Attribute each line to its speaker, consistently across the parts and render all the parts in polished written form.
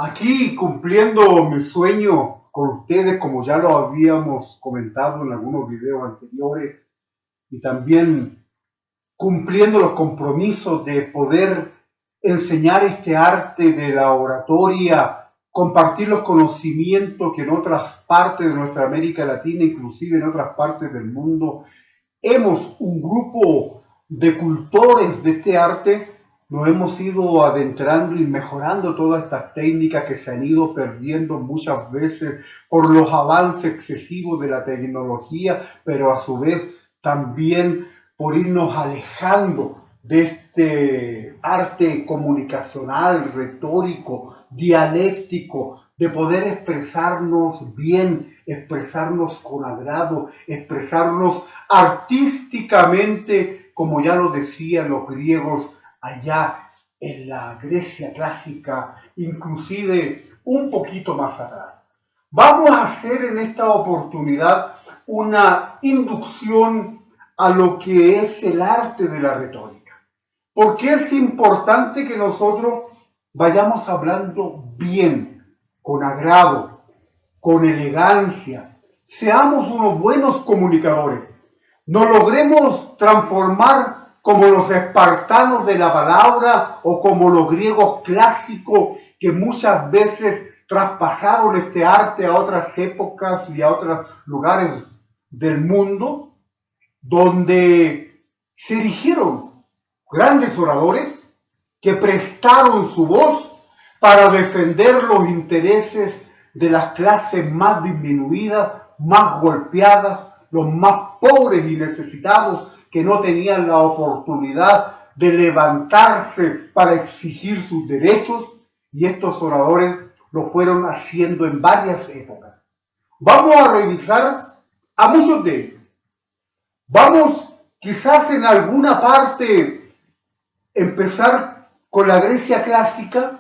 Speaker 1: Aquí cumpliendo mi sueño con ustedes, como ya lo habíamos comentado en algunos videos anteriores, y también cumpliendo los compromisos de poder enseñar este arte de la oratoria, compartir los conocimientos que en otras partes de nuestra América Latina, inclusive en otras partes del mundo, hemos un grupo de cultores de este arte, nos hemos ido adentrando y mejorando todas estas técnicas que se han ido perdiendo muchas veces por los avances excesivos de la tecnología, pero a su vez también por irnos alejando de este arte comunicacional, retórico, dialéctico, de poder expresarnos bien, expresarnos con agrado, expresarnos artísticamente, como ya lo decían los griegos allá en la Grecia clásica, inclusive un poquito más atrás. Vamos a hacer en esta oportunidad una inducción a lo que es el arte de la retórica. Porque es importante que nosotros vayamos hablando bien, con agrado, con elegancia, seamos unos buenos comunicadores, nos logremos transformar como los espartanos de la palabra o como los griegos clásicos que muchas veces traspasaron este arte a otras épocas y a otros lugares del mundo, donde se erigieron grandes oradores que prestaron su voz para defender los intereses de las clases más disminuidas, más golpeadas, los más pobres y necesitados que no tenían la oportunidad de levantarse para exigir sus derechos, y estos oradores lo fueron haciendo en varias épocas. Vamos a revisar a muchos de ellos. Vamos quizás en alguna parte empezar con la Grecia clásica,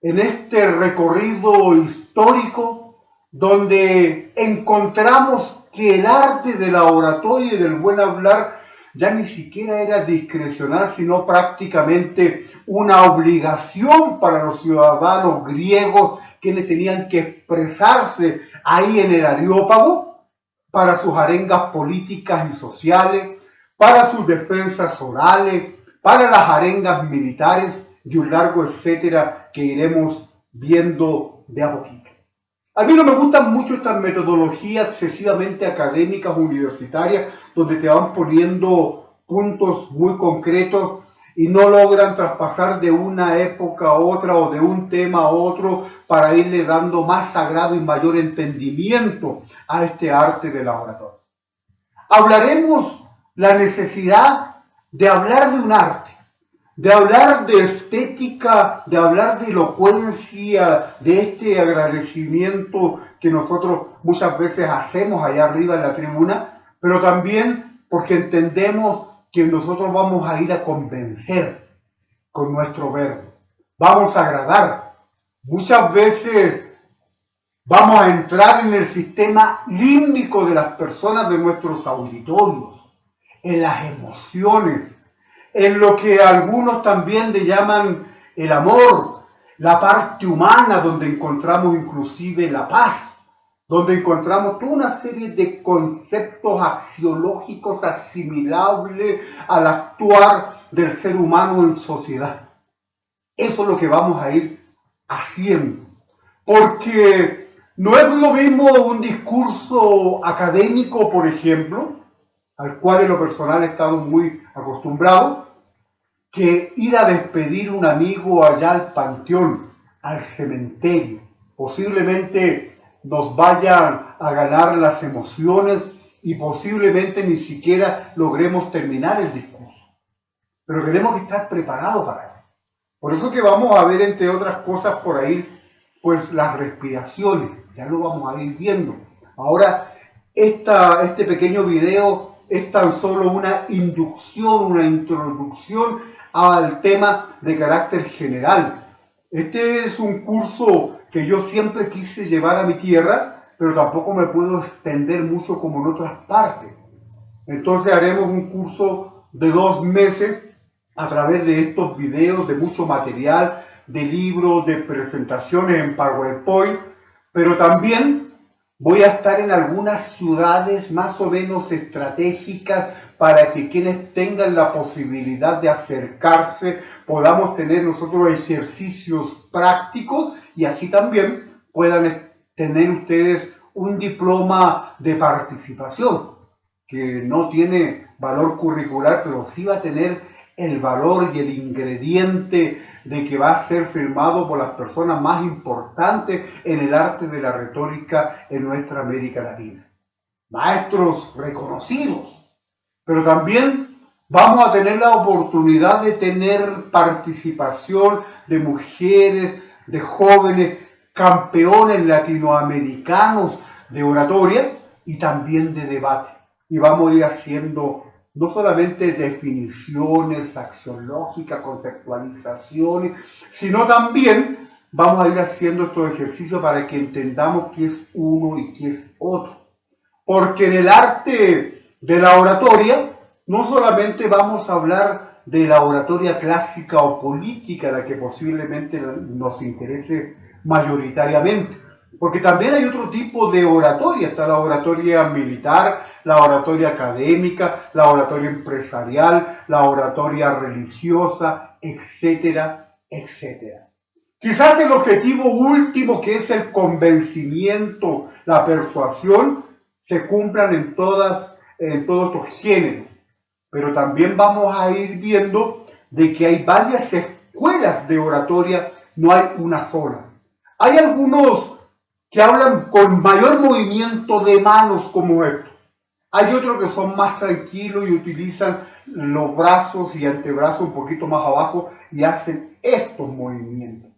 Speaker 1: en este recorrido histórico donde encontramos que el arte de la oratoria y del buen hablar ya ni siquiera era discrecional, sino prácticamente una obligación para los ciudadanos griegos, quienes tenían que expresarse ahí en el Areópago para sus arengas políticas y sociales, para sus defensas orales, para las arengas militares y un largo etcétera que iremos viendo de a poquito. A mí no me gustan mucho estas metodologías excesivamente académicas universitarias donde te van poniendo puntos muy concretos y no logran traspasar de una época a otra o de un tema a otro para irle dando más sagrado y mayor entendimiento a este arte de la oratoria. Hablaremos la necesidad de hablar de un arte, de hablar de estética, de hablar de elocuencia, de este agradecimiento que nosotros muchas veces hacemos allá arriba en la tribuna, pero también porque entendemos que nosotros vamos a ir a convencer con nuestro verbo, vamos a agradar. Muchas veces vamos a entrar en el sistema límbico de las personas de nuestros auditorios, en las emociones, en lo que algunos también le llaman el amor, la parte humana, donde encontramos inclusive la paz, donde encontramos toda una serie de conceptos axiológicos asimilables al actuar del ser humano en sociedad. Eso es lo que vamos a ir haciendo, porque no es lo mismo un discurso académico, por ejemplo, al cual en lo personal he estado muy acostumbrado, que ir a despedir un amigo allá al panteón, al cementerio. Posiblemente nos vayan a ganar las emociones y posiblemente ni siquiera logremos terminar el discurso. Pero tenemos que estar preparados para eso. Por eso que vamos a ver, entre otras cosas, por ahí, pues las respiraciones. Ya lo vamos a ir viendo. Ahora, este pequeño video es tan solo una inducción, una introducción al tema de carácter general. Este es un curso que yo siempre quise llevar a mi tierra, pero tampoco me puedo extender mucho como en otras partes. Entonces haremos un curso de 2 meses a través de estos videos, de mucho material, de libros, de presentaciones en PowerPoint, pero también voy a estar en algunas ciudades más o menos estratégicas para que quienes tengan la posibilidad de acercarse podamos tener nosotros ejercicios prácticos y así también puedan tener ustedes un diploma de participación que no tiene valor curricular, pero sí va a tener el valor y el ingrediente de que va a ser firmado por las personas más importantes en el arte de la retórica en nuestra América Latina. Maestros reconocidos, pero también vamos a tener la oportunidad de tener participación de mujeres, de jóvenes campeones latinoamericanos de oratoria y también de debate. Y vamos a ir haciendo no solamente definiciones axiológicas, conceptualizaciones, sino también vamos a ir haciendo estos ejercicios para que entendamos qué es uno y qué es otro. Porque en el arte de la oratoria no solamente vamos a hablar de la oratoria clásica o política, la que posiblemente nos interese mayoritariamente, porque también hay otro tipo de oratoria, está la oratoria militar, la oratoria académica, la oratoria empresarial, la oratoria religiosa, etcétera, etcétera. Quizás el objetivo último, que es el convencimiento, la persuasión, se cumplan en todos los géneros, pero también vamos a ir viendo de que hay varias escuelas de oratoria, no hay una sola. Hay algunos que hablan con mayor movimiento de manos como esto. Hay otros que son más tranquilos y utilizan los brazos y antebrazos un poquito más abajo y hacen estos movimientos,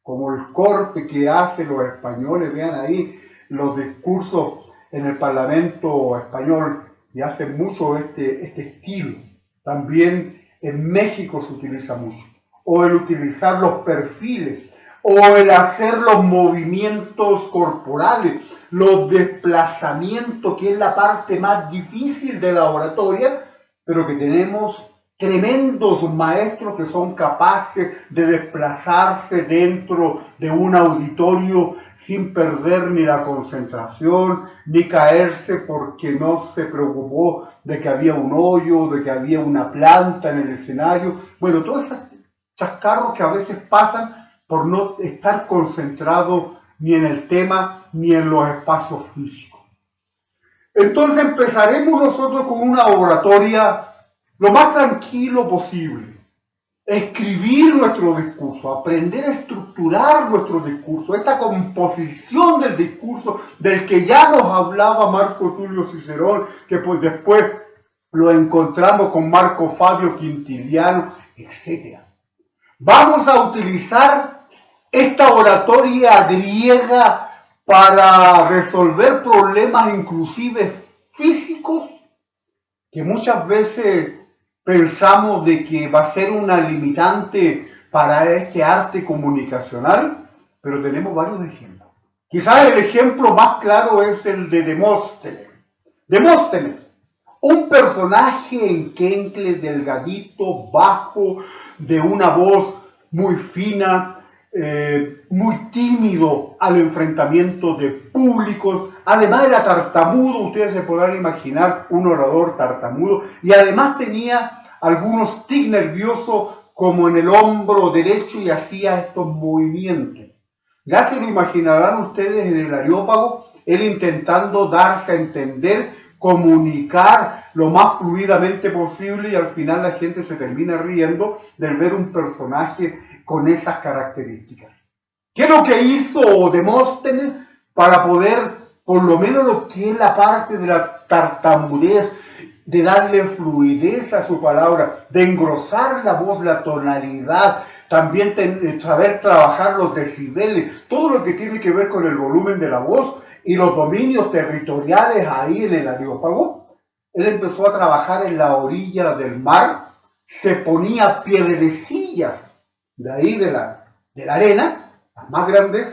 Speaker 1: como el corte que hacen los españoles, vean ahí los discursos en el Parlamento español y hacen mucho este estilo. También en México se utiliza mucho. O el utilizar los perfiles, o el hacer los movimientos corporales, los desplazamientos, que es la parte más difícil de la oratoria, pero que tenemos tremendos maestros que son capaces de desplazarse dentro de un auditorio sin perder ni la concentración, ni caerse porque no se preocupó de que había un hoyo, de que había una planta en el escenario. Bueno, todos esos chascarros que a veces pasan por no estar concentrado ni en el tema ni en los espacios físicos. Entonces empezaremos nosotros con una oratoria lo más tranquilo posible. Escribir nuestro discurso, aprender a estructurar nuestro discurso, esta composición del discurso del que ya nos hablaba Marco Tulio Cicerón, que pues después lo encontramos con Marco Fabio Quintiliano, etc. Vamos a utilizar esta oratoria griega para resolver problemas inclusive físicos que muchas veces pensamos de que va a ser una limitante para este arte comunicacional, pero tenemos varios ejemplos. Quizás el ejemplo más claro es el de Demóstenes. Demóstenes, un personaje enquencle, delgadito, bajo, de una voz muy fina, muy tímido al enfrentamiento de públicos, además era tartamudo, ustedes se podrán imaginar un orador tartamudo, y además tenía algunos tics nerviosos como en el hombro derecho y hacía estos movimientos. Ya se lo imaginarán ustedes en el Areópago, él intentando darse a entender, comunicar lo más fluidamente posible y al final la gente se termina riendo de ver un personaje con esas características. ¿Qué es lo que hizo Demóstenes para poder, por lo menos lo que es la parte de la tartamudez, de darle fluidez a su palabra, de engrosar la voz, la tonalidad, también saber trabajar los decibeles, todo lo que tiene que ver con el volumen de la voz y los dominios territoriales ahí en el Areópago? Él empezó a trabajar en la orilla del mar, se ponía piedrecillas de ahí de la arena, las más grandes,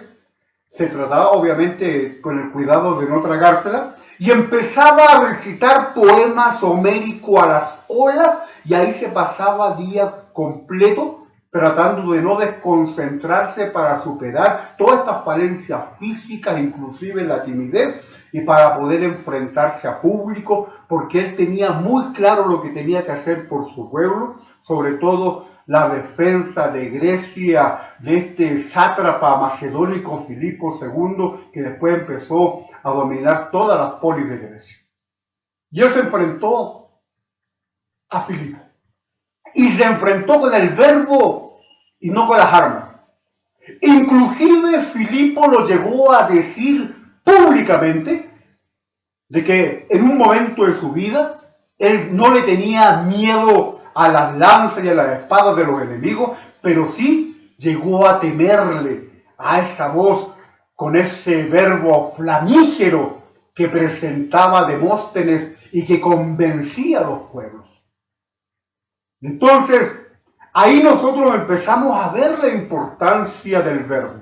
Speaker 1: se trataba obviamente con el cuidado de no tragárselas, y empezaba a recitar poemas homéricos a las olas, y ahí se pasaba día completo tratando de no desconcentrarse para superar todas estas falencias físicas, inclusive la timidez, y para poder enfrentarse a público, porque él tenía muy claro lo que tenía que hacer por su pueblo, sobre todo la defensa de Grecia, de este sátrapa macedónico Filipo II, que después empezó a dominar todas las polis de Grecia. Y él se enfrentó a Filipo. Y se enfrentó con el verbo y no con las armas. Inclusive Filipo lo llegó a decir públicamente de que en un momento de su vida él no le tenía miedo a las lanzas y a las espadas de los enemigos, pero sí llegó a temerle a esa voz con ese verbo flamígero que presentaba Demóstenes y que convencía a los pueblos. Entonces, ahí nosotros empezamos a ver la importancia del verbo.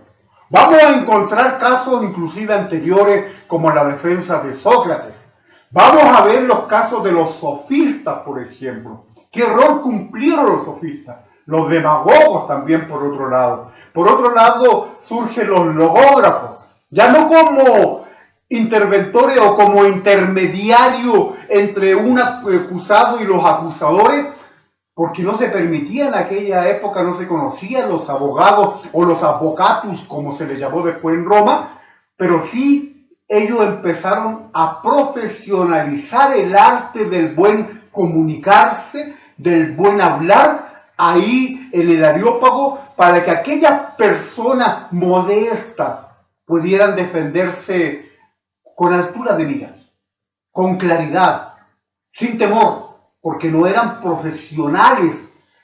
Speaker 1: Vamos a encontrar casos inclusive anteriores como la defensa de Sócrates. Vamos a ver los casos de los sofistas, por ejemplo. ¿Qué rol cumplieron los sofistas? Los demagogos también, por otro lado. Por otro lado, surgen los logógrafos. Ya no como interventores o como intermediarios entre un acusado y los acusadores, porque no se permitía en aquella época, no se conocían los abogados o los advocatus, como se les llamó después en Roma, pero sí ellos empezaron a profesionalizar el arte del buen comunicarse, del buen hablar, ahí en el Areópago, para que aquellas personas modestas pudieran defenderse con altura de miras, con claridad, sin temor, porque no eran profesionales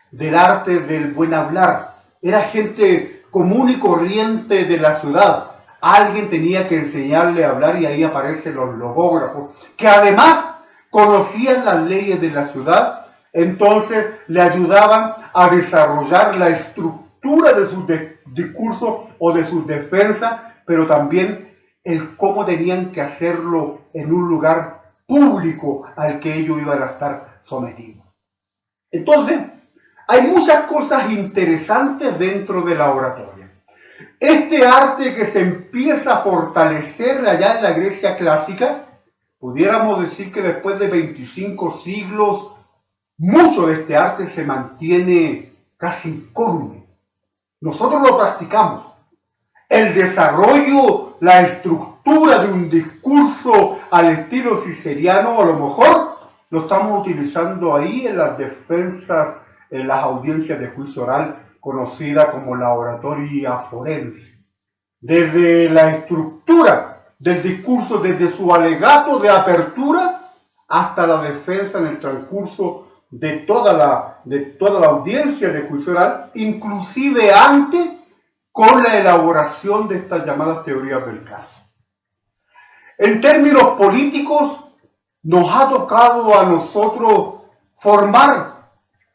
Speaker 1: del arte del buen hablar, era gente común y corriente de la ciudad. Alguien tenía que enseñarle a hablar y ahí aparecen los logógrafos, que además conocían las leyes de la ciudad, entonces le ayudaban a desarrollar la estructura de sus discursos o de sus defensas, pero también el cómo tenían que hacerlo en un lugar público al que ellos iban a estar sometidos. Entonces, hay muchas cosas interesantes dentro de la oratoria. Este arte que se empieza a fortalecer allá en la Grecia clásica, pudiéramos decir que después de 25 siglos, mucho de este arte se mantiene casi incógnito. Nosotros lo practicamos. El desarrollo, la estructura de un discurso al estilo cicerciano, a lo mejor lo estamos utilizando ahí en las defensas, en las audiencias de juicio oral, conocida como la oratoria forense. Desde la estructura del discurso, desde su alegato de apertura hasta la defensa en el transcurso de toda la audiencia de juicio oral, inclusive antes, con la elaboración de estas llamadas teorías del caso. En términos políticos, nos ha tocado a nosotros formar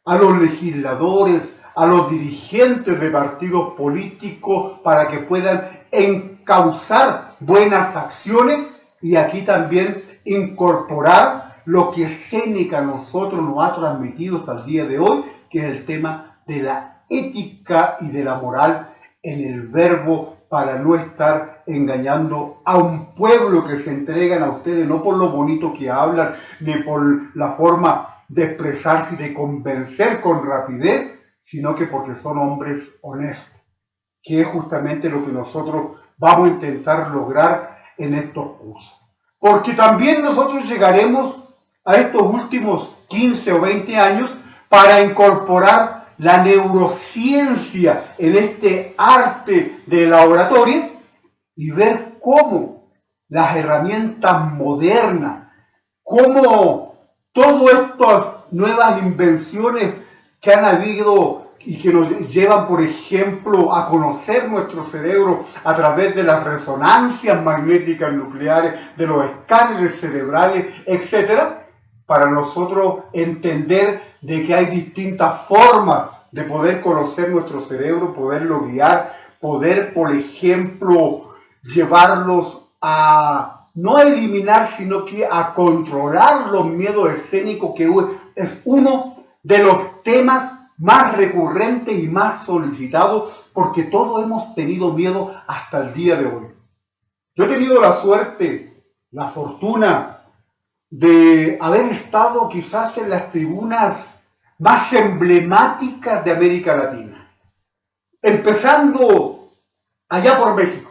Speaker 1: a los legisladores, a los dirigentes de partidos políticos para que puedan encauzar buenas acciones y aquí también incorporar lo que Séneca a nosotros nos ha transmitido hasta el día de hoy, que es el tema de la ética y de la moral en el verbo, para no estar engañando a un pueblo que se entregan a ustedes no por lo bonito que hablan, ni por la forma de expresarse y de convencer con rapidez, sino que porque son hombres honestos, que es justamente lo que nosotros vamos a intentar lograr en estos cursos. Porque también nosotros llegaremos a estos últimos 15 o 20 años para incorporar la neurociencia en este arte de la oratoria y ver cómo las herramientas modernas, cómo todas estas nuevas invenciones que han habido y que nos llevan, por ejemplo, a conocer nuestro cerebro a través de las resonancias magnéticas nucleares, de los escáneres cerebrales, etc., para nosotros entender de que hay distintas formas de poder conocer nuestro cerebro, poderlo guiar, poder, por ejemplo, llevarlos a no a eliminar, sino que a controlar los miedos escénicos, que es uno de los temas más recurrentes y más solicitados, porque todos hemos tenido miedo hasta el día de hoy. Yo he tenido la suerte, la fortuna de haber estado quizás en las tribunas más emblemáticas de América Latina, empezando allá por México.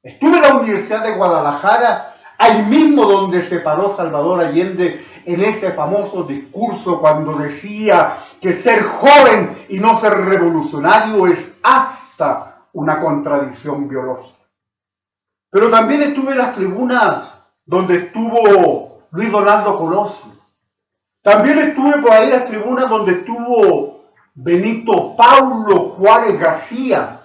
Speaker 1: Estuve en la Universidad de Guadalajara, ahí mismo donde se paró Salvador Allende en ese famoso discurso cuando decía que ser joven y no ser revolucionario es hasta una contradicción biológica. Pero también estuve en las tribunas donde estuvo Luis Donaldo Colosio. También estuve por ahí en las tribunas donde estuvo Benito Paulo Juárez García,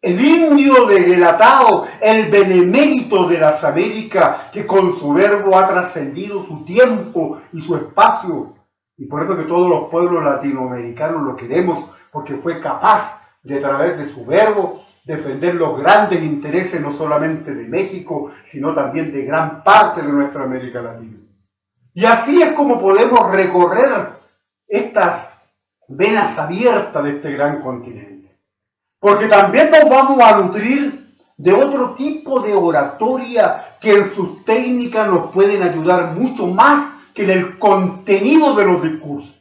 Speaker 1: el indio de Guelatao, el benemérito de las Américas, que con su verbo ha trascendido su tiempo y su espacio. Y por eso que todos los pueblos latinoamericanos lo queremos, porque fue capaz de, a través de su verbo, defender los grandes intereses no solamente de México, sino también de gran parte de nuestra América Latina. Y así es como podemos recorrer estas venas abiertas de este gran continente. Porque también nos vamos a nutrir de otro tipo de oratoria que en sus técnicas nos pueden ayudar mucho más que en el contenido de los discursos.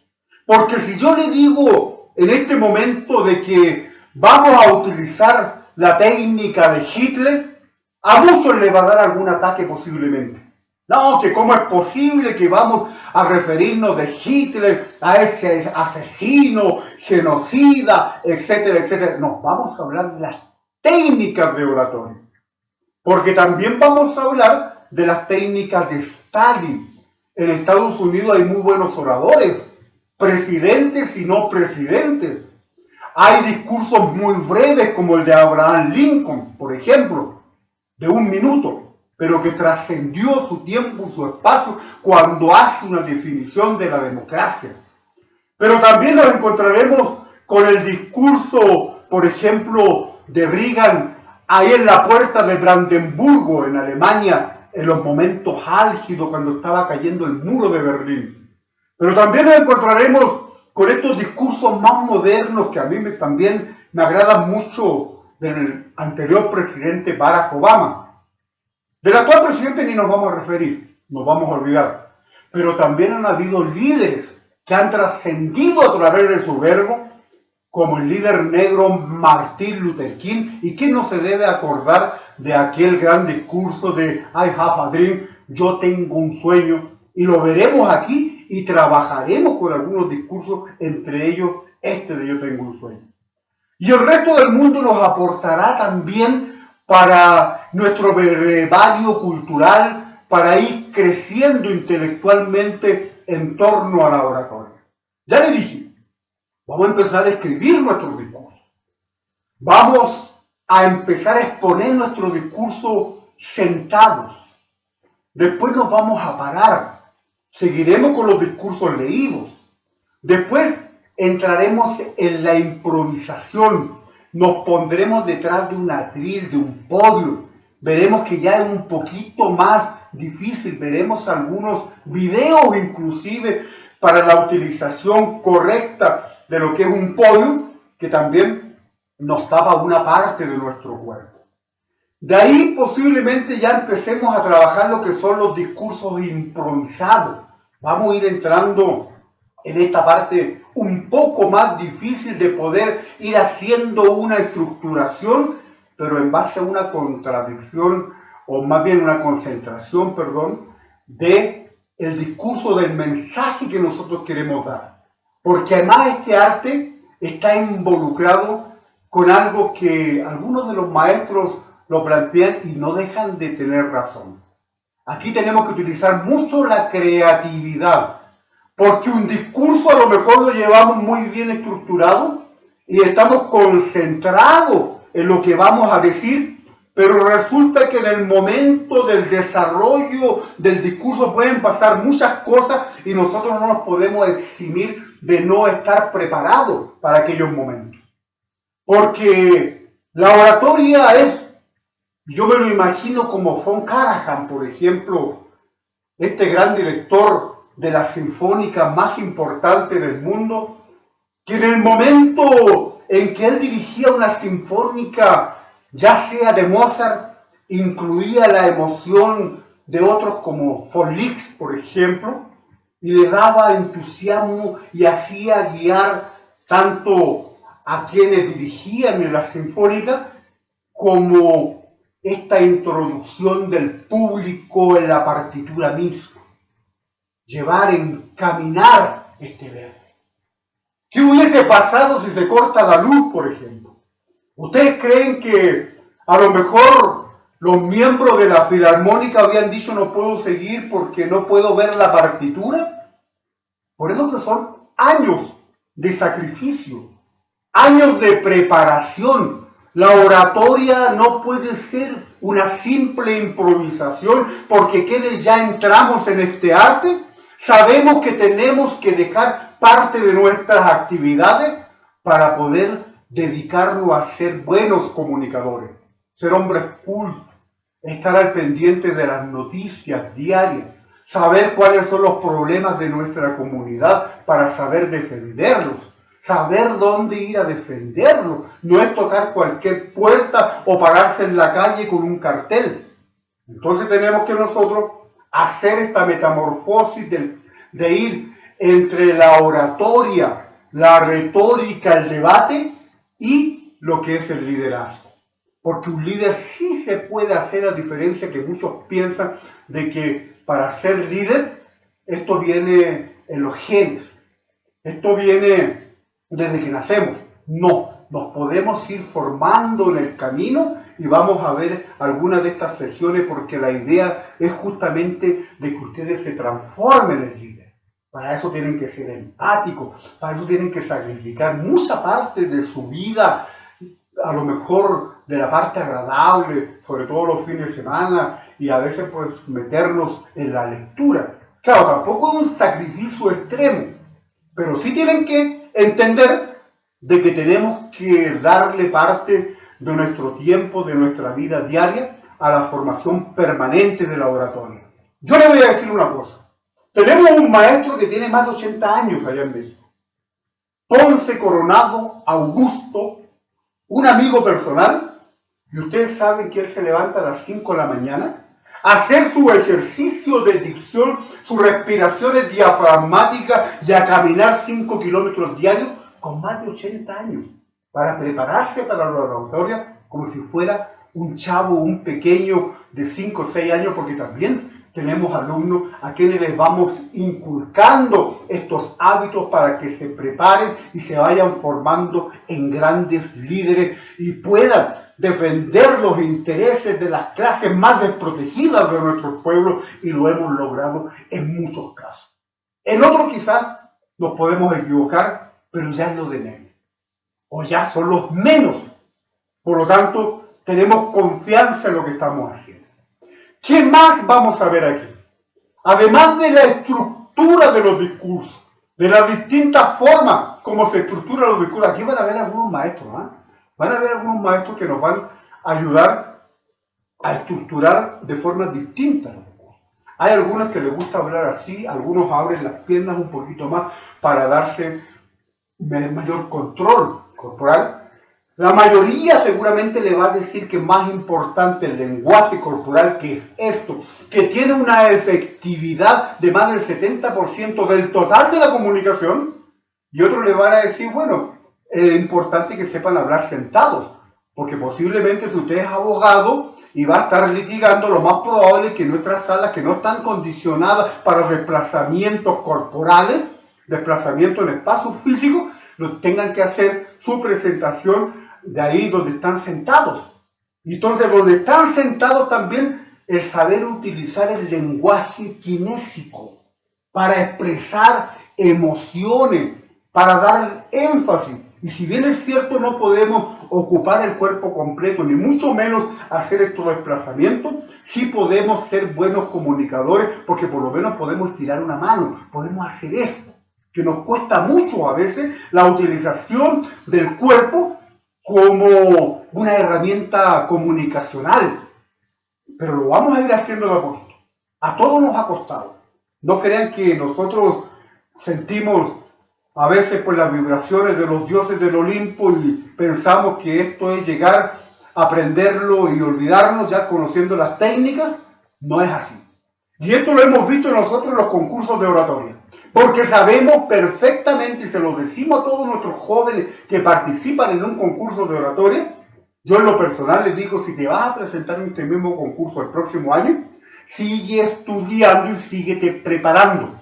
Speaker 1: Porque si yo le digo en este momento de que vamos a utilizar la técnica de Hitler, a muchos les va a dar algún ataque posiblemente. No, que cómo es posible que vamos a referirnos de Hitler a ese asesino, genocida, etcétera, etcétera. No, vamos a hablar de las técnicas de oratoria. Porque también vamos a hablar de las técnicas de Stalin. En Estados Unidos hay muy buenos oradores, presidentes y no presidentes. Hay discursos muy breves como el de Abraham Lincoln, por ejemplo, de 1 minuto, pero que trascendió su tiempo, su espacio, cuando hace una definición de la democracia. Pero también nos encontraremos con el discurso, por ejemplo, de Reagan, ahí en la puerta de Brandenburgo, en Alemania, en los momentos álgidos, cuando estaba cayendo el muro de Berlín. Pero también nos encontraremos con estos discursos más modernos que a mí también me agradan mucho del anterior presidente Barack Obama. Del actual presidente ni nos vamos a referir, nos vamos a olvidar. Pero también han habido líderes que han trascendido a través de su verbo, como el líder negro Martin Luther King. ¿Y quién no se debe acordar de aquel gran discurso de I have a dream, yo tengo un sueño? Y lo veremos aquí y trabajaremos con algunos discursos, entre ellos este de yo tengo un sueño. Y el resto del mundo nos aportará también para nuestro brevario cultural, para ir creciendo intelectualmente en torno a la oratoria. Ya le dije, vamos a empezar a escribir nuestros discursos. Vamos a empezar a exponer nuestro discurso sentados. Después nos vamos a parar. Seguiremos con los discursos leídos. Después entraremos en la improvisación. Nos pondremos detrás de un atril, de un podio. Veremos que ya es un poquito más difícil. Veremos algunos videos inclusive para la utilización correcta de lo que es un podio, que también nos tapa una parte de nuestro cuerpo. De ahí posiblemente ya empecemos a trabajar lo que son los discursos improvisados. Vamos a ir entrando en esta parte un poco más difícil de poder ir haciendo una estructuración, pero en base a una contradicción, o más bien una concentración, de el discurso del mensaje que nosotros queremos dar. Porque además este arte está involucrado con algo que algunos de los maestros lo plantean y no dejan de tener razón. Aquí tenemos que utilizar mucho la creatividad, porque un discurso a lo mejor lo llevamos muy bien estructurado y estamos concentrados en lo que vamos a decir, pero resulta que en el momento del desarrollo del discurso pueden pasar muchas cosas y nosotros no nos podemos eximir de no estar preparados para aquellos momentos. Porque la oratoria es, yo me lo imagino como von Karajan, por ejemplo, este gran director de la sinfónica más importante del mundo, que en el momento en que él dirigía una sinfónica, ya sea de Mozart, incluía la emoción de otros como von Liszt, por ejemplo, y le daba entusiasmo y hacía guiar tanto a quienes dirigían en la sinfónica como esta introducción del público en la partitura misma, llevar, encaminar este verbo. ¿Qué hubiese pasado si se corta la luz, por ejemplo? ¿Ustedes creen que a lo mejor los miembros de la filarmónica habían dicho no puedo seguir porque no puedo ver la partitura? Por eso que son años de sacrificio, años de preparación. La oratoria no puede ser una simple improvisación porque quienes ya entramos en este arte sabemos que tenemos que dejar parte de nuestras actividades para poder dedicarnos a ser buenos comunicadores, ser hombres cultos, estar al pendiente de las noticias diarias, saber cuáles son los problemas de nuestra comunidad para saber defenderlos, saber dónde ir a defenderlos. No es tocar cualquier puerta o pararse en la calle con un cartel. Entonces tenemos que nosotros hacer esta metamorfosis de ir entre la oratoria, la retórica, el debate y lo que es el liderazgo. Porque un líder sí se puede hacer, a diferencia que muchos piensan de que para ser líder, esto viene en los genes, esto viene desde que nacemos. No, nos podemos ir formando en el camino y vamos a ver algunas de estas sesiones porque la idea es justamente de que ustedes se transformen en líder. Para eso tienen que ser empáticos, para eso tienen que sacrificar mucha parte de su vida, a lo mejor de la parte agradable, sobre todo los fines de semana, y a veces pues meternos en la lectura. Claro, tampoco es un sacrificio extremo, pero sí tienen que entender de que tenemos que darle parte de nuestro tiempo, de nuestra vida diaria, a la formación permanente de la oratoria. Yo le voy a decir una cosa. Tenemos un maestro que tiene más de 80 años allá en México. Ponce Coronado Augusto, un amigo personal, y ustedes saben que él se levanta a las 5 de la mañana a hacer su ejercicio de dicción, sus respiraciones diafragmáticas y a caminar 5 kilómetros diarios con más de 80 años para prepararse para la oratoria como si fuera un chavo, un pequeño de 5 o 6 años, porque también tenemos alumnos a quienes les vamos inculcando estos hábitos para que se preparen y se vayan formando en grandes líderes y puedan defender los intereses de las clases más desprotegidas de nuestros pueblos, y lo hemos logrado en muchos casos. En otros quizás nos podemos equivocar, pero ya es lo de menos, o ya son los menos. Por lo tanto, tenemos confianza en lo que estamos haciendo. ¿Qué más vamos a ver aquí? Además de la estructura de los discursos, de las distintas formas como se estructuran los discursos, aquí van a haber algunos maestros, van a haber algunos maestros que nos van a ayudar a estructurar de formas distintas los discursos. Hay algunos que les gusta hablar así, algunos abren las piernas un poquito más para darse mayor control corporal. La mayoría seguramente le va a decir que es más importante el lenguaje corporal, que es esto, que tiene una efectividad de más del 70% del total de la comunicación, y otros le van a decir, bueno, es importante que sepan hablar sentados, porque posiblemente si usted es abogado y va a estar litigando, lo más probable es que nuestras salas que no están condicionadas para desplazamientos corporales, desplazamientos en espacios físicos, tengan que hacer su presentación de ahí donde están sentados. Y entonces donde están sentados también el saber utilizar el lenguaje kinésico para expresar emociones, para dar énfasis. Y si bien es cierto no podemos ocupar el cuerpo completo, ni mucho menos hacer estos desplazamientos, sí podemos ser buenos comunicadores, porque por lo menos podemos tirar una mano, podemos hacer esto, que nos cuesta mucho a veces la utilización del cuerpo como una herramienta comunicacional, pero lo vamos a ir haciendo de a poquito. A todos nos ha costado. No crean que nosotros sentimos a veces por las vibraciones de los dioses del Olimpo y pensamos que esto es llegar a aprenderlo y olvidarnos ya conociendo las técnicas. No es así. Y esto lo hemos visto nosotros en los concursos de oratoria. Porque sabemos perfectamente, y se lo decimos a todos nuestros jóvenes que participan en un concurso de oratoria, yo en lo personal les digo, si te vas a presentar en este mismo concurso el próximo año, sigue estudiando y síguete preparando.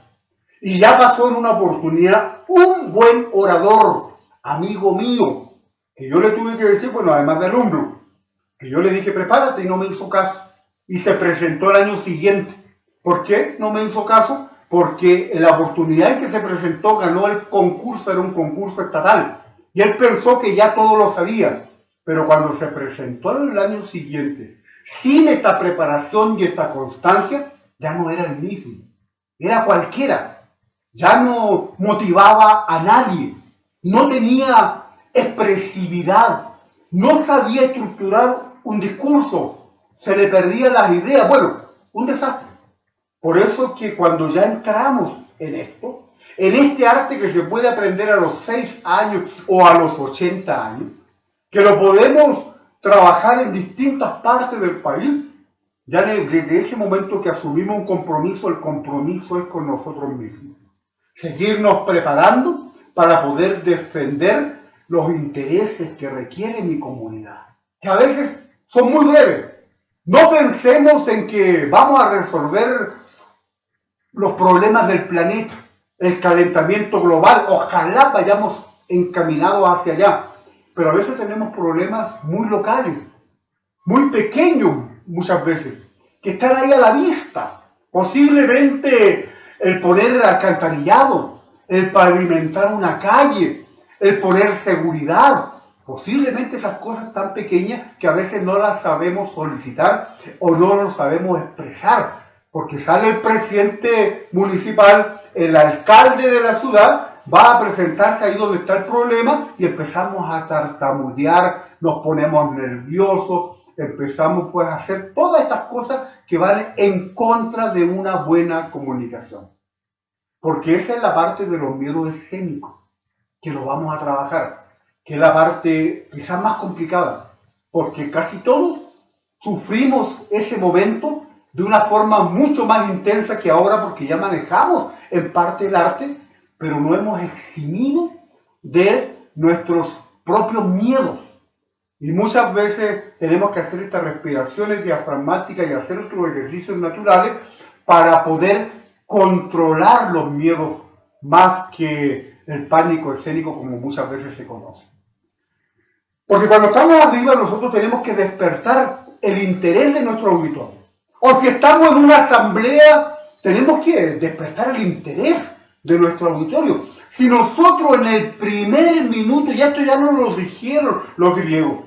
Speaker 1: Y ya pasó en una oportunidad un buen orador, amigo mío, que yo le tuve que decir, bueno, además de alumno, que yo le dije, prepárate, y no me hizo caso. Y se presentó el año siguiente. ¿Por qué no me hizo caso? Porque la oportunidad en que se presentó, ganó el concurso, era un concurso estatal. Y él pensó que ya todo lo sabía. Pero cuando se presentó en el año siguiente, sin esta preparación y esta constancia, ya no era el mismo. Era cualquiera. Ya no motivaba a nadie. No tenía expresividad. No sabía estructurar un discurso. Se le perdían las ideas. Bueno, un desastre. Por eso es que cuando ya entramos en esto, en este arte que se puede aprender a los 6 años o a los 80 años, que lo podemos trabajar en distintas partes del país, ya desde ese momento que asumimos un compromiso, el compromiso es con nosotros mismos. Seguirnos preparando para poder defender los intereses que requiere mi comunidad, que a veces son muy breves. No pensemos en que vamos a resolver los problemas del planeta, el calentamiento global, ojalá vayamos encaminados hacia allá, pero a veces tenemos problemas muy locales, muy pequeños muchas veces, que están ahí a la vista. Posiblemente el poner alcantarillado, el pavimentar una calle, el poner seguridad, posiblemente esas cosas tan pequeñas que a veces no las sabemos solicitar o no lo sabemos expresar, porque sale el presidente municipal, el alcalde de la ciudad, va a presentarse ahí donde está el problema y empezamos a tartamudear, nos ponemos nerviosos, empezamos pues a hacer todas estas cosas que van en contra de una buena comunicación. Porque esa es la parte de los miedos escénicos, que lo vamos a trabajar, que es la parte quizás más complicada, porque casi todos sufrimos ese momento de una forma mucho más intensa que ahora, porque ya manejamos en parte el arte, pero no hemos eximido de nuestros propios miedos. Y muchas veces tenemos que hacer estas respiraciones diafragmáticas y hacer otros ejercicios naturales para poder controlar los miedos más que el pánico escénico como muchas veces se conoce. Porque cuando estamos arriba nosotros tenemos que despertar el interés de nuestro auditorio. O si estamos en una asamblea, tenemos que despertar el interés de nuestro auditorio. Si nosotros en el primer minuto, y esto ya no lo dijeron los griegos,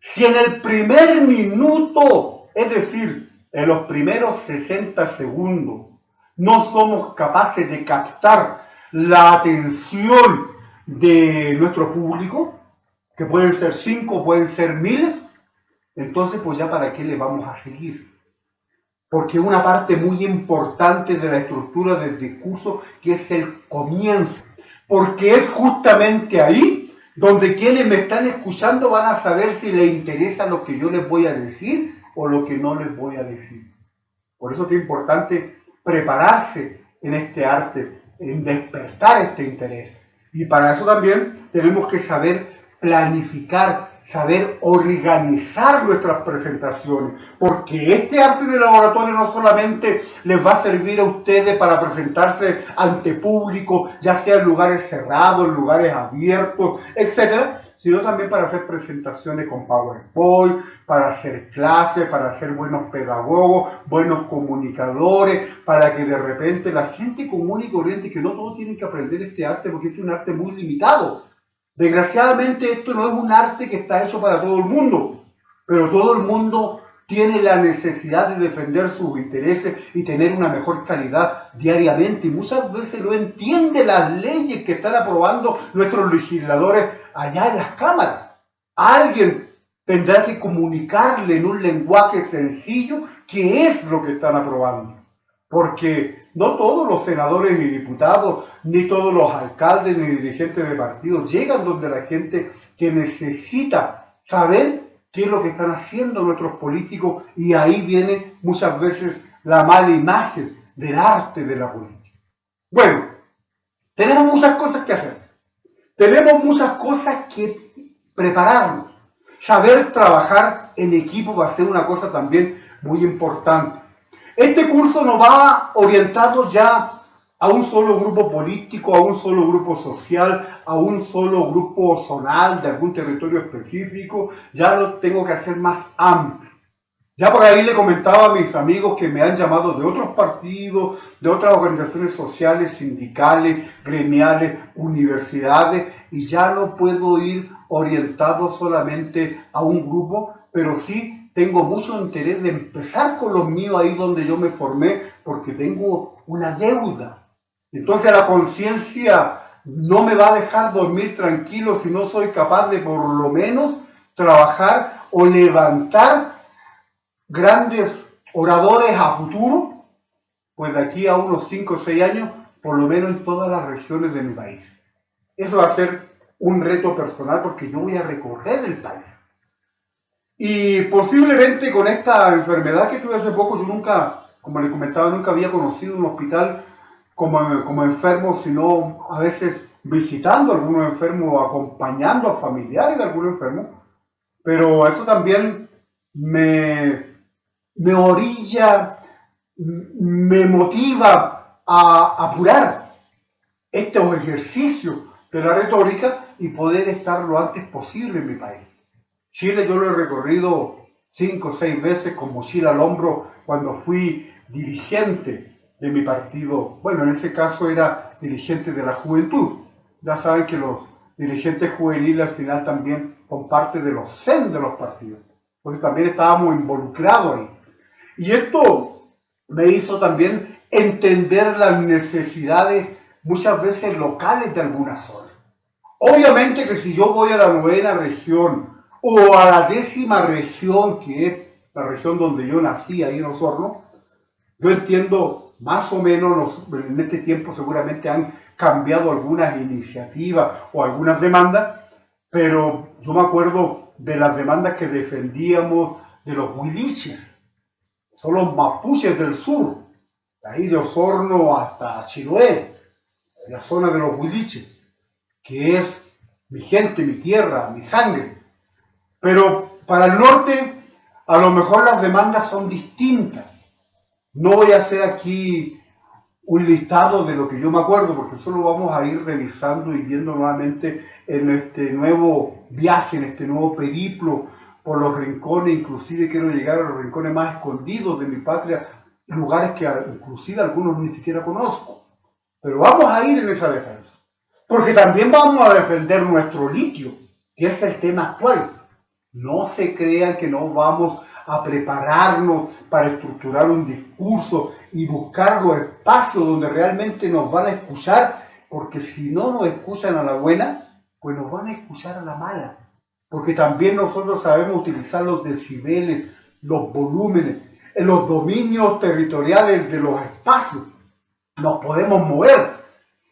Speaker 1: si en el primer minuto, es decir, en los primeros 60 segundos, no somos capaces de captar la atención de nuestro público, que pueden ser 5, pueden ser miles, entonces pues ya para qué le vamos a seguir. Porque una parte muy importante de la estructura del discurso que es el comienzo, porque es justamente ahí donde quienes me están escuchando van a saber si les interesa lo que yo les voy a decir o lo que no les voy a decir. Por eso es importante prepararse en este arte, en despertar este interés. Y para eso también tenemos que saber planificar, saber organizar nuestras presentaciones, porque este arte de laboratorio no solamente les va a servir a ustedes para presentarse ante público, ya sea en lugares cerrados, en lugares abiertos, etcétera, sino también para hacer presentaciones con PowerPoint, para hacer clases, para ser buenos pedagogos, buenos comunicadores, para que de repente la gente común y corriente, que no todos tienen que aprender este arte porque es un arte muy limitado. Desgraciadamente esto no es un arte que está hecho para todo el mundo, pero todo el mundo tiene la necesidad de defender sus intereses y tener una mejor calidad diariamente. Y muchas veces no entiende las leyes que están aprobando nuestros legisladores allá en las cámaras. Alguien tendrá que comunicarle en un lenguaje sencillo qué es lo que están aprobando. porque no todos los senadores ni diputados, ni todos los alcaldes ni dirigentes de partidos llegan donde la gente que necesita saber qué es lo que están haciendo nuestros políticos, y ahí viene muchas veces la mala imagen del arte de la política. Bueno, tenemos muchas cosas que hacer, tenemos muchas cosas que prepararnos. Saber trabajar en equipo va a ser una cosa también muy importante. Este curso nos va orientado ya a un solo grupo político, a un solo grupo social, a un solo grupo zonal de algún territorio específico. Ya lo tengo que hacer más amplio. Ya por ahí le comentaba a mis amigos que me han llamado de otros partidos, de otras organizaciones sociales, sindicales, gremiales, universidades, y ya no puedo ir orientado solamente a un grupo, pero sí tengo mucho interés de empezar con los míos ahí donde yo me formé, porque tengo una deuda. Entonces la conciencia no me va a dejar dormir tranquilo si no soy capaz de por lo menos trabajar o levantar grandes oradores a futuro, pues de aquí a unos 5 o 6 años, por lo menos en todas las regiones de mi país. Eso va a ser un reto personal porque yo voy a recorrer el país. Y posiblemente con esta enfermedad que tuve hace poco, yo nunca, como le comentaba, nunca había conocido un hospital como enfermo, sino a veces visitando a algunos enfermos, acompañando a familiares de algunos enfermos. Pero eso también me orilla, me motiva a apurar estos ejercicios de la retórica y poder estar lo antes posible en mi país. Chile yo lo he recorrido 5 o 6 veces con mochila al hombro cuando fui dirigente de mi partido. Bueno, en ese caso era dirigente de la juventud. Ya saben que los dirigentes juveniles al final también son parte de los CEN de los partidos, porque también estábamos involucrados ahí. Y esto me hizo también entender las necesidades muchas veces locales de algunas zonas. Obviamente que si yo voy a la 9ª región o a la 10ª región, que es la región donde yo nací, ahí en Osorno, yo entiendo más o menos, en este tiempo seguramente han cambiado algunas iniciativas o algunas demandas, pero yo me acuerdo de las demandas que defendíamos de los huiliches, son los mapuches del sur, ahí de Osorno hasta Chiloé, la zona de los huiliches, que es mi gente, mi tierra, mi sangre. Pero para el norte, a lo mejor las demandas son distintas. No voy a hacer aquí un listado de lo que yo me acuerdo, porque eso lo vamos a ir revisando y viendo nuevamente en este nuevo viaje, en este nuevo periplo por los rincones. Inclusive quiero llegar a los rincones más escondidos de mi patria, lugares que inclusive algunos ni siquiera conozco. Pero vamos a ir en esa defensa, porque también vamos a defender nuestro litio, que es el tema actual. No se crean que no vamos a prepararnos para estructurar un discurso y buscar los espacios donde realmente nos van a escuchar, porque si no nos escuchan a la buena, pues nos van a escuchar a la mala. Porque también nosotros sabemos utilizar los decibeles, los volúmenes, en los dominios territoriales de los espacios. Nos podemos mover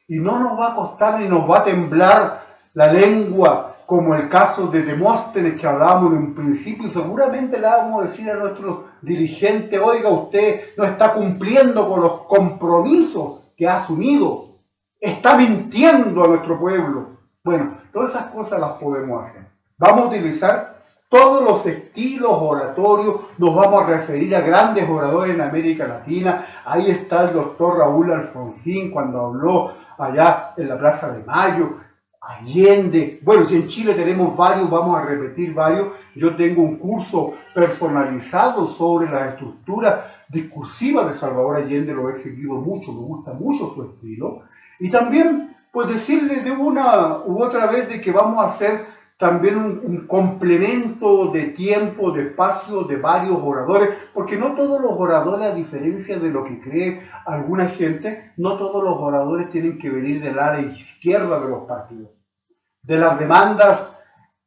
Speaker 1: y no nos va a costar ni nos va a temblar la lengua, como el caso de Demóstenes que hablábamos en un principio, y seguramente le vamos a decir a nuestros dirigentes: oiga, usted no está cumpliendo con los compromisos que ha asumido, está mintiendo a nuestro pueblo. Bueno, todas esas cosas las podemos hacer. Vamos a utilizar todos los estilos oratorios, nos vamos a referir a grandes oradores en América Latina. Ahí está el doctor Raúl Alfonsín cuando habló allá en la Plaza de Mayo, Allende. Bueno, si en Chile tenemos varios, vamos a repetir varios. Yo tengo un curso personalizado sobre la estructura discursiva de Salvador Allende, lo he seguido mucho, me gusta mucho su estilo. Y también, pues decirles de una u otra vez de que vamos a hacer también un complemento de tiempo, de espacio de varios oradores, porque no todos los oradores, a diferencia de lo que cree alguna gente, no todos los oradores tienen que venir del área izquierda de los partidos, de las demandas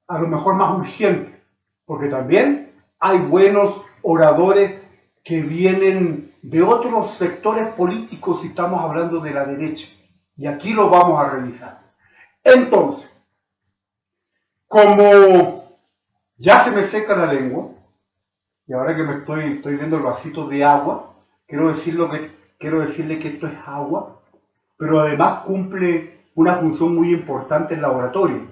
Speaker 1: a lo mejor más urgentes, porque también hay buenos oradores que vienen de otros sectores políticos si estamos hablando de la derecha. Y aquí lo vamos a revisar. Entonces, como ya se me seca la lengua, y ahora que me estoy viendo el vasito de agua, quiero decirle que esto es agua, pero además cumple una función muy importante en laboratorio,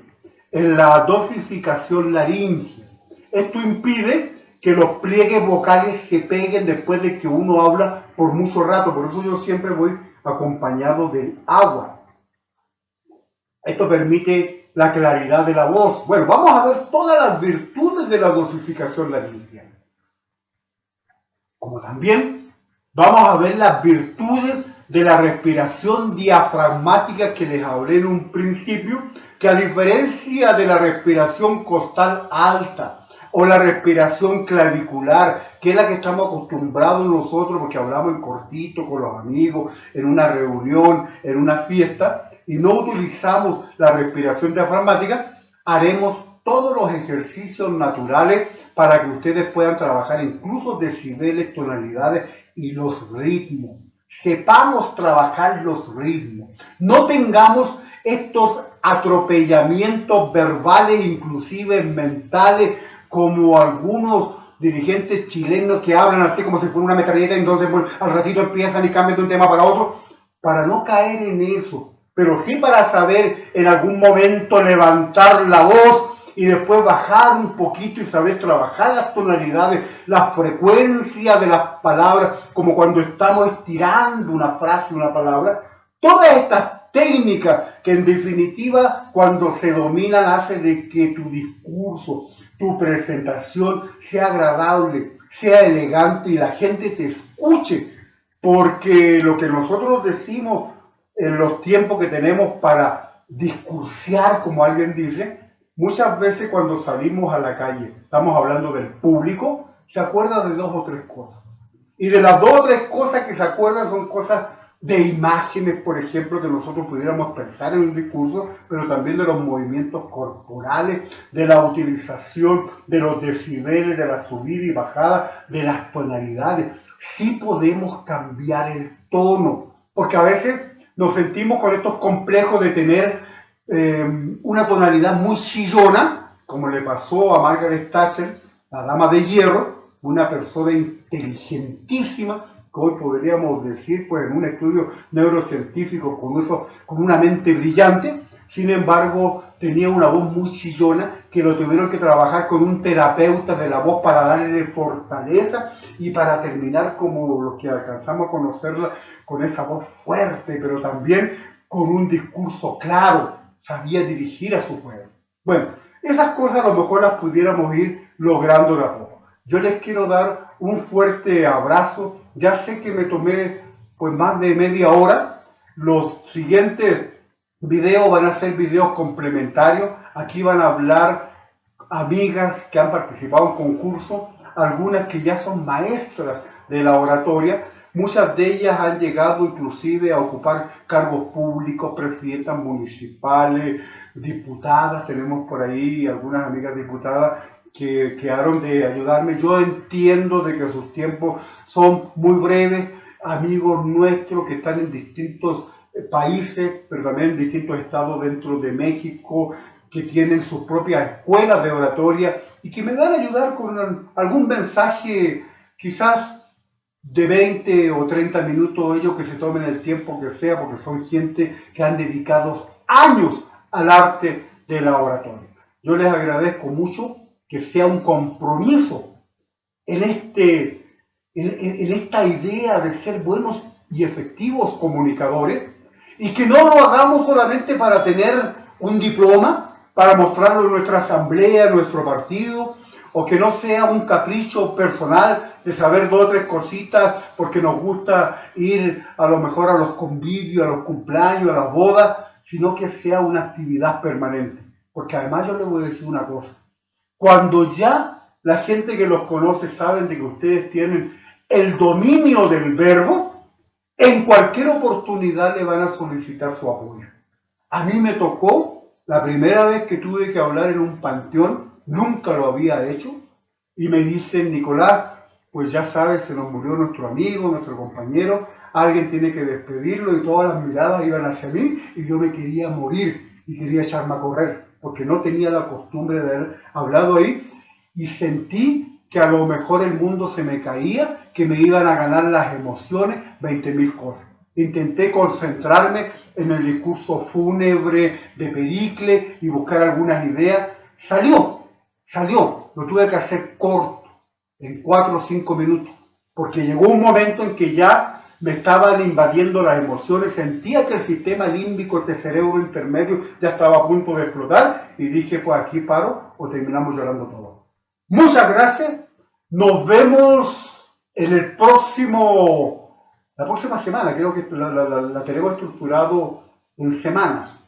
Speaker 1: en la dosificación laringea. Esto impide que los pliegues vocales se peguen después de que uno habla por mucho rato, por eso yo siempre voy acompañado del agua. Esto permite la claridad de la voz. Bueno, vamos a ver todas las virtudes de la dosificación laringea. Como también vamos a ver las virtudes de la respiración diafragmática que les hablé en un principio, que a diferencia de la respiración costal alta o la respiración clavicular, que es la que estamos acostumbrados nosotros porque hablamos en cortito con los amigos, en una reunión, en una fiesta, y no utilizamos la respiración diafragmática, haremos todos los ejercicios naturales para que ustedes puedan trabajar incluso decibeles, tonalidades y los ritmos. Sepamos trabajar los ritmos. No tengamos estos atropellamientos verbales, inclusive mentales, como algunos dirigentes chilenos que hablan así como si fuera una metralleta y entonces pues, al ratito empiezan y cambian de un tema para otro, para no caer en eso, pero sí para saber en algún momento levantar la voz y después bajar un poquito y saber trabajar las tonalidades, la frecuencia de las palabras, como cuando estamos estirando una frase, una palabra. Todas estas técnicas que en definitiva cuando se dominan hace de que tu discurso, tu presentación sea agradable, sea elegante y la gente te escuche, porque lo que nosotros decimos en los tiempos que tenemos para discursear, como alguien dice, muchas veces cuando salimos a la calle, estamos hablando del público, se acuerda de dos o tres cosas. Y de las dos o tres cosas que se acuerdan son cosas de imágenes, por ejemplo, que nosotros pudiéramos pensar en un discurso, pero también de los movimientos corporales, de la utilización de los decibeles, de la subida y bajada, de las tonalidades. Sí podemos cambiar el tono, porque a veces nos sentimos con estos complejos de tener una tonalidad muy chillona, como le pasó a Margaret Thatcher, la dama de hierro, una persona inteligentísima, que hoy podríamos decir, pues en un estudio neurocientífico con una mente brillante. Sin embargo, tenía una voz muy chillona que lo tuvieron que trabajar con un terapeuta de la voz para darle fortaleza y para terminar como los que alcanzamos a conocerla con esa voz fuerte, pero también con un discurso claro, sabía dirigir a su pueblo. Bueno, esas cosas a lo mejor las pudiéramos ir logrando de a poco. Yo les quiero dar un fuerte abrazo. Ya sé que me tomé pues más de media hora. Los siguientes videos van a ser videos complementarios. Aquí van a hablar amigas que han participado en concursos, algunas que ya son maestras de la oratoria. Muchas de ellas han llegado inclusive a ocupar cargos públicos, presidentas municipales, diputadas. Tenemos por ahí algunas amigas diputadas que quedaron de ayudarme. Yo entiendo de que sus tiempos son muy breves, amigos nuestros que están en distintos países, pero también en distintos estados dentro de México, que tienen sus propias escuelas de oratoria y que me van a ayudar con algún mensaje quizás de 20 o 30 minutos, ellos que se tomen el tiempo que sea, porque son gente que han dedicado años al arte de la oratoria. Yo les agradezco mucho que sea un compromiso en, en esta idea de ser buenos y efectivos comunicadores y que no lo hagamos solamente para tener un diploma, para mostrarlo en nuestra asamblea, en nuestro partido, o que no sea un capricho personal de saber dos o tres cositas porque nos gusta ir a lo mejor a los convivios, a los cumpleaños, a las bodas, sino que sea una actividad permanente. Porque además yo les voy a decir una cosa, cuando ya la gente que los conoce saben de que ustedes tienen el dominio del verbo, en cualquier oportunidad le van a solicitar su apoyo. A mí me tocó la primera vez que tuve que hablar en un panteón, nunca lo había hecho, y me dicen, Nicolás, pues ya sabes, se nos murió nuestro amigo, nuestro compañero, alguien tiene que despedirlo y todas las miradas iban hacia mí y yo me quería morir y quería echarme a correr, porque no tenía la costumbre de haber hablado ahí y sentí que a lo mejor el mundo se me caía, que me iban a ganar las emociones, 20.000 cosas. Intenté concentrarme en el discurso fúnebre de Pericles y buscar algunas ideas. Salió, lo tuve que hacer corto, en 4 o 5 minutos, porque llegó un momento en que ya me estaban invadiendo las emociones, sentía que el sistema límbico, este cerebro intermedio, ya estaba a punto de explotar y dije, pues aquí paro o terminamos llorando todos. Muchas gracias, nos vemos en la próxima semana, creo que la tenemos estructurado en semanas.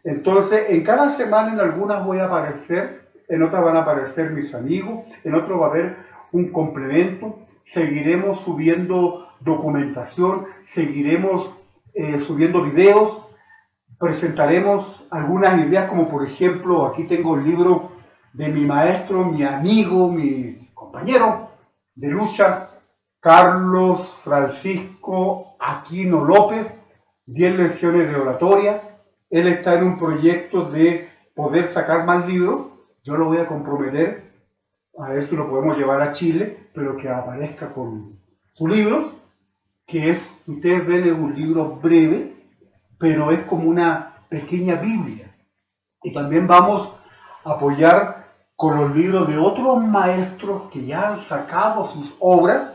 Speaker 1: Entonces, en cada semana en algunas voy a aparecer, en otras van a aparecer mis amigos, en otras va a haber un complemento, seguiremos subiendo documentación, seguiremos subiendo videos, presentaremos algunas ideas como por ejemplo, aquí tengo el libro de mi maestro, mi amigo, mi compañero de lucha, Carlos Francisco Aquino López, 10 lecciones de oratoria. Él está en un proyecto de poder sacar más libros. Yo lo voy a comprometer, a ver si lo podemos llevar a Chile, pero que aparezca con su libro, que es, ustedes ven, es un libro breve, pero es como una pequeña Biblia. Y también vamos a apoyar con los libros de otros maestros que ya han sacado sus obras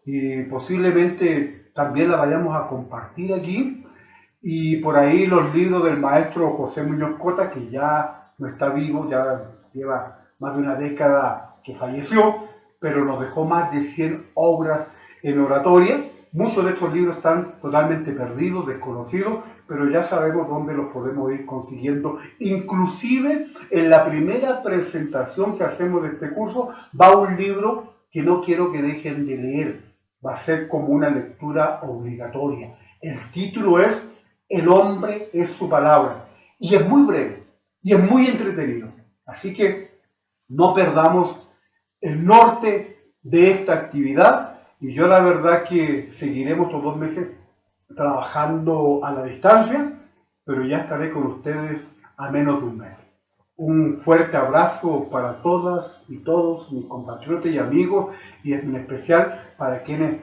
Speaker 1: y posiblemente también la vayamos a compartir aquí. Y por ahí los libros del maestro José Muñoz Cota, que ya no está vivo, ya lleva más de una década que falleció, pero nos dejó más de 100 obras en oratoria. Muchos de estos libros están totalmente perdidos, desconocidos, pero ya sabemos dónde los podemos ir consiguiendo. Inclusive en la primera presentación que hacemos de este curso va un libro que no quiero que dejen de leer. Va a ser como una lectura obligatoria. El título es El hombre es su palabra. Y es muy breve y es muy entretenido. Así que no perdamos el norte de esta actividad. Y yo la verdad que seguiremos estos 2 meses trabajando a la distancia, pero ya estaré con ustedes a menos de un mes. Un fuerte abrazo para todas y todos mis compatriotas y amigos, y en especial para quienes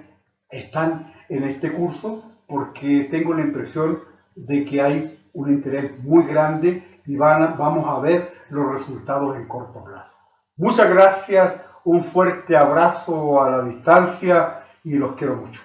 Speaker 1: están en este curso, porque tengo la impresión de que hay un interés muy grande y vamos a ver los resultados en corto plazo. Muchas gracias, un fuerte abrazo a la distancia y los quiero mucho.